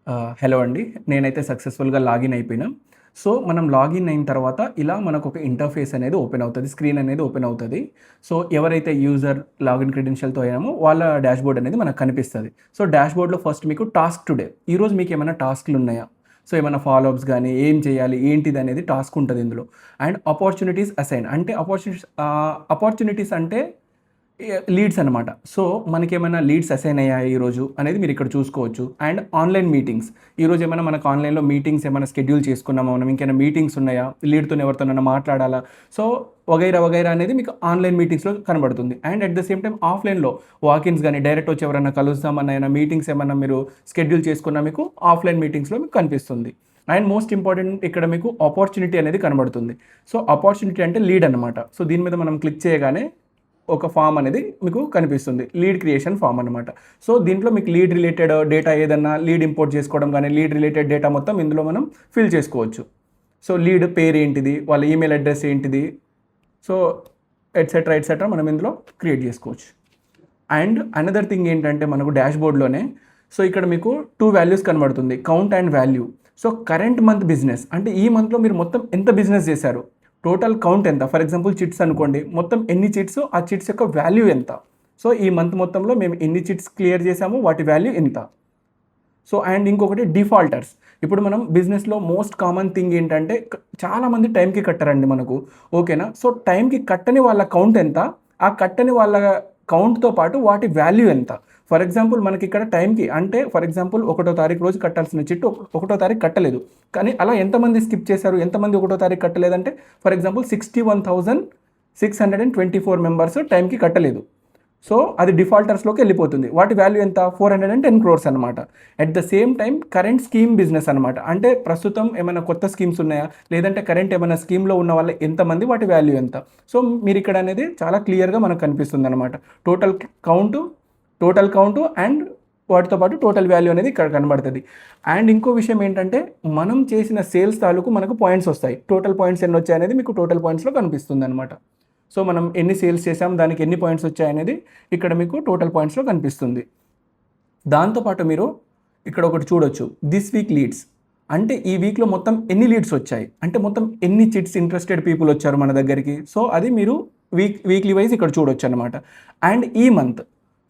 Hello అండి. నేనైతే సక్సెస్‌ఫుల్‌గా లాగిన్ అయిపోయినా. సో, మనం లాగిన్ అయిన తర్వాత ఇలా మనకొక ఇంటర్‌ఫేస్ అనేది ఓపెన్ అవుతది. స్క్రీన్ అనేది ఓపెన్ అవుతది. సో, ఎవరైతే యూజర్ లాగిన్ క్రెడెన్షియల్‌తో అయ్యామో వాళ్ళ డాష్‌బోర్డ్ అనేది మనకు కనిపిస్తది. సో, డాష్‌బోర్డ్‌లో ఫస్ట్ మీకు టాస్క్ టుడే. ఈరోజు మీకేమైనా టాస్క్‌లున్నాయా? సో, ఏమైనా ఫాలో అప్స్ గాని, ఏం చేయాలి, ఏంటిదనేది టాస్క్ ఉంటది ఇందులో. అండ్ అపార్చునిటీస్ అసైన్ అంటే అపార్చునిటీస్ అంటే లీడ్స్ అనమాట. సో, మనకేమైనా లీడ్స్ అసైన్ అయ్యాయా ఈరోజు అనేది మీరిక్కడ చూసుకోవచ్చు. And online meetings. ఈరోజు ఏమైనా మనకు ఆన్‌లైన్‌లో మీటింగ్స్ ఏమైనా షెడ్యూల్ చేసుకున్నామా మనం? ఇంకేమైనా మీటింగ్స్ ఉన్నాయా? లీడ్‌తోని ఎవరితోనైనా మాట్లాడాలా? సో, వగైరా వగైరా అనేది మీకు ఆన్‌లైన్ మీటింగ్స్‌లో కనబడుతుంది. And at the same time ఆఫ్‌లైన్‌లో వాకిన్స్ గాని, డైరెక్ట్ వచ్చి ఎవరైనా కలుద్దామన్నా ఏమైనా మీటింగ్స్ ఏమన్నా మీరు షెడ్యూల్ చేసుకున్నా మీకు ఆఫ్‌లైన్ మీటింగ్స్‌లో మీకు కనిపిస్తుంది. అండ్ మోస్ట్ ఇంపార్టెంట్ ఇక్కడ మీకు ఆపర్చునిటీ అనేది కనబడుతుంది. సో, ఆపర్చునిటీ అంటే లీడ్ అనమాట. సో, దీని మీద మనం క్లిక్ చేయగానే ఒక ఫామ్ అనేది మీకు కనిపిస్తుంది. లీడ్ క్రియేషన్ ఫామ్ అనమాట. సో, దీంట్లో మీకు లీడ్ రిలేటెడ్ డేటా ఏదన్నా లీడ్ ఇంపోర్ట్ చేసుకోవడం గానీ, లీడ్ రిలేటెడ్ డేటా మొత్తం ఇందులో మనం ఫిల్ చేసుకోవచ్చు. సో, లీడ్ పేరేంటిది, వాళ్ళ ఈమెయిల్ అడ్రెస్ ఏంటిది, సో, ఎట్సెట్రా, ఎట్సెట్రా మనం ఇందులో క్రియేట్ చేసుకోవచ్చు. అండ్ అనదర్ థింగ్ ఏంటంటే మనకు డాష్‌బోర్డ్‌లోనే సో, ఇక్కడ మీకు 2 వాల్యూస్ కనబడుతుంది. Count and value. So, current month business అంటే ఈ మంత్‌లో మీరు మొత్తం ఎంత బిజినెస్ చేశారు? టోటల్ కౌంట్ ఎంత? ఫర్ ఎగ్జాంపుల్ చిట్స్ అనుకోండి. మొత్తం ఎన్ని చిట్స్, ఆ చిట్స్ యొక్క వాల్యూ ఎంత? సో, ఈ మంత్ మొత్తంలో మేము ఎన్ని చిట్స్ క్లియర్ చేశాము, వాటి వాల్యూ ఇంత. సో, అండ్ ఇంకొకటి డిఫాల్టర్స్. ఇప్పుడు మనం బిజినెస్‌లో మోస్ట్ కామన్ థింగ్ ఏంటంటే చాలామంది టైంకి కట్టరండి మనకు. ఓకేనా? సో, టైంకి కట్టని వాళ్ళ కౌంట్ ఎంత? ఆ కట్టని వాళ్ళ కౌంట్‌తో పాటు వాటి వాల్యూ ఎంత? ఫర్ ఎగ్జాంపుల్ మనకిక్కడ టైంకి అంటే ఫర్ ఎగ్జాంపుల్ 1 తారీఖు రోజు కట్టాల్సిన చిట్టు 1 తారీఖు కట్టలేదు. కానీ అలా ఎంతమంది స్కిప్ చేశారు? ఎంతమంది 1 తారీఖు కట్టలేదంటే ఫర్ ఎగ్జాంపుల్ 61,624 మెంబర్స్ టైంకి కట్టలేదు. సో, అది డిఫాల్టర్స్‌లోకి వెళ్ళిపోతుంది. వాటి వాల్యూ ఎంత? 410 క్రోర్స్ అనమాట. At the same time current scheme business అనమాట. అంటే ప్రస్తుతం ఏమైనా కొత్త స్కీమ్స్ ఉన్నాయా? లేదంటే కరెంట్ ఏమైనా స్కీమ్‌లో ఉన్న వాళ్ళు ఎంతమంది? వాటి వాల్యూ ఎంత? సో, మీరిక్కడ అనేది చాలా క్లియర్‌గా మనకు కనిపిస్తుందనమాట. Total count, total count and వాటితో పాటు టోటల్ వాల్యూ అనేది ఇక్కడ కనబడతది. అండ్ ఇంకో విషయం ఏంటంటే మనం చేసిన సేల్స్ తాలూకు మనకు పాయింట్స్ వస్తాయి. టోటల్ పాయింట్స్ ఎన్నొచ్చాయనేది మీకు టోటల్ పాయింట్స్‌లో కనిపిస్తుందనమాట. సో, మనం ఎన్ని సేల్స్ చేసాం, దానికి ఎన్ని పాయింట్స్ వచ్చాయనేది ఇక్కడ మీకు టోటల్ పాయింట్స్‌లో కనిపిస్తుంది. దాంతో పాటు మీరు ఇక్కడ ఒకటి చూడొచ్చు. This week leads. అంటే ఈ వీక్‌లో మొత్తం ఎన్ని లీడ్స్ వచ్చాయి? అంటే మొత్తం ఎన్ని చిట్స్ ఇంట్రెస్టెడ్ పీపుల్ వచ్చారు మన దగ్గరికి. సో, అది మీరు వీక్లీ వైస్ ఇక్కడ చూడొచ్చనమాట. అండ్ ఈ మంత్.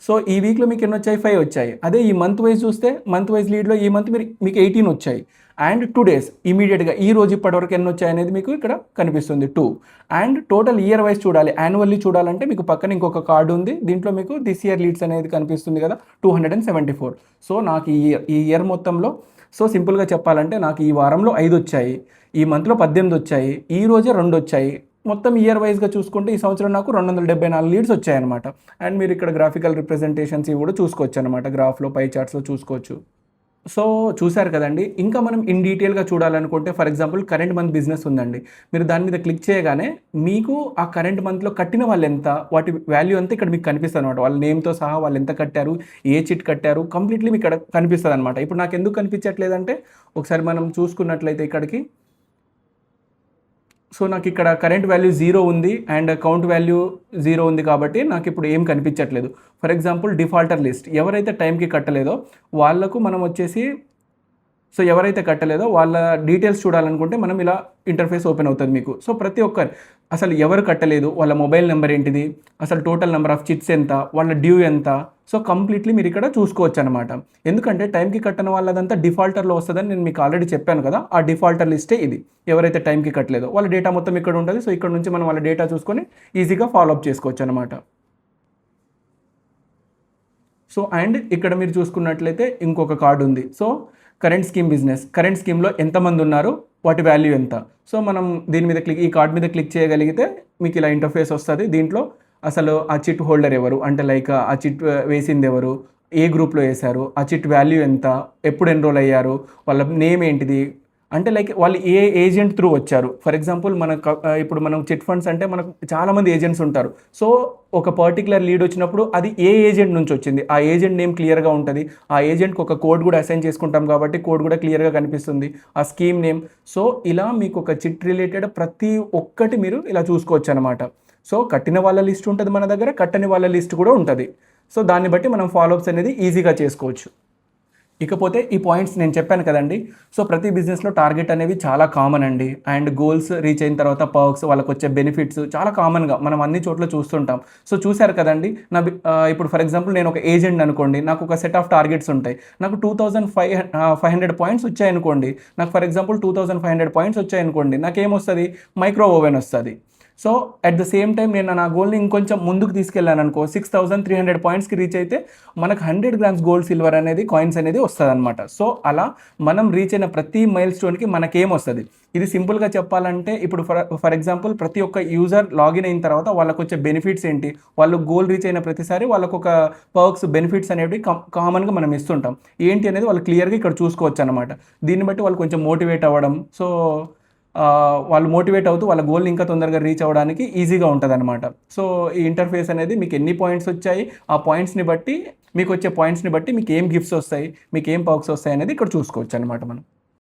సో, ఈ వీక్‌లో మీకు ఎన్నొచ్చాయి? 5 వచ్చాయి. అదే ఈ మంత్ వైస్ చూస్తే మంత్ వైస్ లీడ్‌లో ఈ మంత్ మీకు 18 వచ్చాయి. అండ్ 2 డేస్ ఇమ్మీడియేట్‌గా ఈ రోజు ఇప్పటివరకు ఎన్నొచ్చాయి అనేది మీకు ఇక్కడ కనిపిస్తుంది 2. అండ్ టోటల్ ఇయర్ వైస్ చూడాలి. యాన్యువల్లీ చూడాలంటే మీకు పక్కన ఇంకొక కార్డ్ ఉంది. దీంట్లో మీకు దిస్ ఇయర్ లీడ్స్ అనేది కనిపిస్తుంది కదా! 274. సో, నాకు ఈ ఇయర్ మొత్తంలో సో, సింపుల్‌గా చెప్పాలంటే నాకు ఈ వారంలో 5 వచ్చాయి. ఈ మంత్‌లో 18 వచ్చాయి. ఈ రోజే 2 వచ్చాయి. మొత్తం ఇయర్ వైస్‌గా చూసుకుంటే ఈ సంవత్సరం నాకు 274 లీడ్స్ వచ్చాయన్నమాట. అండ్ మీరు ఇక్కడ గ్రాఫికల్ రిప్రజెంటేషన్స్ ఇవి కూడా చూసుకోవచ్చన్నమాట. గ్రాఫ్‌లో, పై చార్ట్స్‌లో చూసుకోవచ్చు. సో, చూసారు కదండీ! ఇంకా మనం ఇన్ డీటెయిల్‌గా చూడాలనుకుంటే for example current month business ఉందండి. మీరు దాని మీద క్లిక్ చేయగానే మీకు ఆ కరెంట్ మంత్‌లో కట్టిన వాళ్ళెంత, వాటి వాల్యూ అంతా ఇక్కడ మీకు కనిపిస్తదనమాట. వాళ్ళ నేమ్‌తో సహా వాళ్ళెంత కట్టారు, ఏ చిట్ కట్టారు కంప్లీట్‌లీ మీకు ఇక్కడ కనిపిస్తదనమాట. ఇప్పుడు నాకెందుకు కనిపించట్లేదంటే ఒకసారి మనం చూసుకున్నట్లయితే ఇక్కడికి సో, నాకిక్కడ కరెంట్ వాల్యూ 0 ఉంది అండ్ కౌంట్ వాల్యూ 0 ఉంది కాబట్టి నాకిప్పుడు ఏం కనిపించట్లేదు. For example defaulter list. ఎవరైతే టైంకి కట్టలేదో వాళ్ళకు మనం వచ్చేసి సో, ఎవరైతే కట్టలేదో వాళ్ళ డీటెయిల్స్ చూడాలనుకుంటే మనం ఇలా ఇంటర్ఫేస్ ఓపెన్ అవుతది మీకు. సో, ప్రతి ఒక్కరు అసలు ఎవరు కట్టలేదు, వాళ్ళ మొబైల్ నెంబర్ ఏంటిది, అసలు టోటల్ నెంబర్ ఆఫ్ చిట్స్ ఎంత, వాళ్ళ డ్యూ ఎంత, సో, కంప్లీట్‌లీ మీరిక్కడ చూసుకోవచ్చనమాట. ఎందుకంటే టైంకి కట్టని వాళ్ళదంతా డిఫాల్టర్‌లో వస్తదని నేను మీకు ఆల్రెడీ చెప్పాను కదా! ఆ డిఫాల్టర్ లిస్టే ఇది. ఎవరైతే టైంకి కట్టలేదో వాళ్ళ డేటా మొత్తం ఇక్కడ ఉంటది. సో, ఇక్కడ నుంచి మనం వాళ్ళ డేటా చూసుకొని ఈజీగా ఫాలో అప్ చేసుకోవచ్చనమాట. సో, అండ్ ఇక్కడ మీరు చూసుకున్నట్లయితే ఇంకొక కార్డ్ ఉంది. So, current scheme business. Current స్కీమ్‌లో ఎంతమంది ఉన్నారు? వాటి వాల్యూ ఎంత? సో, మనం దీని మీద ఈ కార్డ్ మీద క్లిక్ చేయగలిగితే మీకు ఇలా ఇంటర్ఫేస్ వస్తది. దీంట్లో అసలు ఆ చిట్ హోల్డర్ ఎవరు? అంటే లైక్ ఆ చిట్ వేసిందెవరు? ఏ గ్రూప్‌లో ఏశారు? ఆ చిట్ వాల్యూ ఎంత? ఎప్పుడు ఎన్రోల్ అయ్యారు? వాళ్ళ నేమ్ ఏంటిది? అంటే లైక్ వాళ్ళు ఏ ఏజెంట్ త్రూ వచ్చారు. ఫర్ ఎగ్జాంపుల్ ఇప్పుడు మనం చిట్ ఫండ్స్ అంటే మనకు చాలామంది ఏజెంట్స్ ఉంటారు. సో, ఒక పర్టిక్యులర్ లీడ్ వచ్చినప్పుడు అది ఏ ఏజెంట్ నుంచి వచ్చింది. ఆ ఏజెంట్ నేమ్ క్లియర్‌గా ఉంటది. ఆ ఏజెంట్‌కి ఒక కోడ్ కూడా అసైన్ చేసుకుంటాం కాబట్టి కోడ్ కూడా క్లియర్‌గా కనిపిస్తుంది. ఆ స్కీమ్ నేమ్. సో, ఇలా మీకు ఒక చిట్ రిలేటెడ్ ప్రతి ఒక్కటి మీరు ఇలా చూసుకోవచ్చనమాట. సో, కట్టిన వాళ్ళ లిస్ట్ ఉంటది మన దగ్గర. కట్టని వాళ్ళ లిస్ట్ కూడా ఉంటది. సో, దాన్ని బట్టి మనం ఫాలో అప్స్ అనేది ఈజీగా చేసుకోవచ్చు. ఇకపోతే ఈ పాయింట్స్ నేను చెప్పాను కదండి. సో ప్రతి బిజినెస్లో టార్గెట్ అనేవి చాలా కామన్ అండి. అండ్ గోల్స్ రీచ్ అయిన తర్వాత పర్క్స్, వాళ్ళకి వచ్చే బెనిఫిట్స్ చాలా కామన్గా మనం అన్ని చోట్ల చూస్తుంటాం. సో చూశారు కదండి. ఇప్పుడు ఫర్ ఎగ్జాంపుల్ నేను ఒక ఏజెంట్ అనుకోండి, నాకు ఒక సెట్ ఆఫ్ టార్గెట్స్ ఉంటాయి. నాకు 2500 పాయింట్స్ వచ్చాయనుకోండి, నాకు ఫర్ ఎగ్జాంపుల్ 2500 పాయింట్స్ వచ్చాయనుకోండి, నాకేమొస్తుంది, మైక్రో ఓవెన్ వస్తుంది. So at the same time నేను నా గోల్ని ఇంకొంచెం ముందుకు తీసుకెళ్ళాను అనుకో, 6300 పాయింట్స్కి రీచ్ అయితే మనకు 100 గ్రామ్స్ గోల్డ్ సిల్వర్ అనేది కాయిన్స్ అనేది వస్తుంది అనమాట. సో అలా మనం రీచ్ అయిన ప్రతి మైల్ స్టోన్కి మనకేమొస్తుంది. ఇది సింపుల్గా చెప్పాలంటే ఇప్పుడు ఫర్ ఎగ్జాంపుల్ ప్రతి ఒక్క యూజర్ లాగిన్ అయిన తర్వాత వాళ్ళకు వచ్చే బెనిఫిట్స్ ఏంటి, వాళ్ళు గోల్ రీచ్ అయిన ప్రతిసారి వాళ్ళకు ఒక పర్క్స్ బెనిఫిట్స్ అనేవి కామన్గా మనం ఇస్తుంటాం. ఏంటి అనేది వాళ్ళు క్లియర్గా ఇక్కడ చూసుకోవచ్చు అనమాట. దీన్ని బట్టి వాళ్ళు కొంచెం మోటివేట్ అవ్వడం, సో వాళ్ళు మోటివేట్ అవుతూ వాళ్ళ గోల్ని ఇంకా తొందరగా రీచ్ అవ్వడానికి ఈజీగా ఉంటుంది అనమాట. సో ఈ ఇంటర్ఫేస్ అనేది మీకు ఎన్ని పాయింట్స్ వచ్చాయి, ఆ పాయింట్స్ని బట్టి మీకు వచ్చే పాయింట్స్ని బట్టి మీకు ఏం గిఫ్ట్స్ వస్తాయి, మీకు ఏం పర్క్స్ వస్తాయి అనేది ఇక్కడ చూసుకోవచ్చు అనమాట మనం.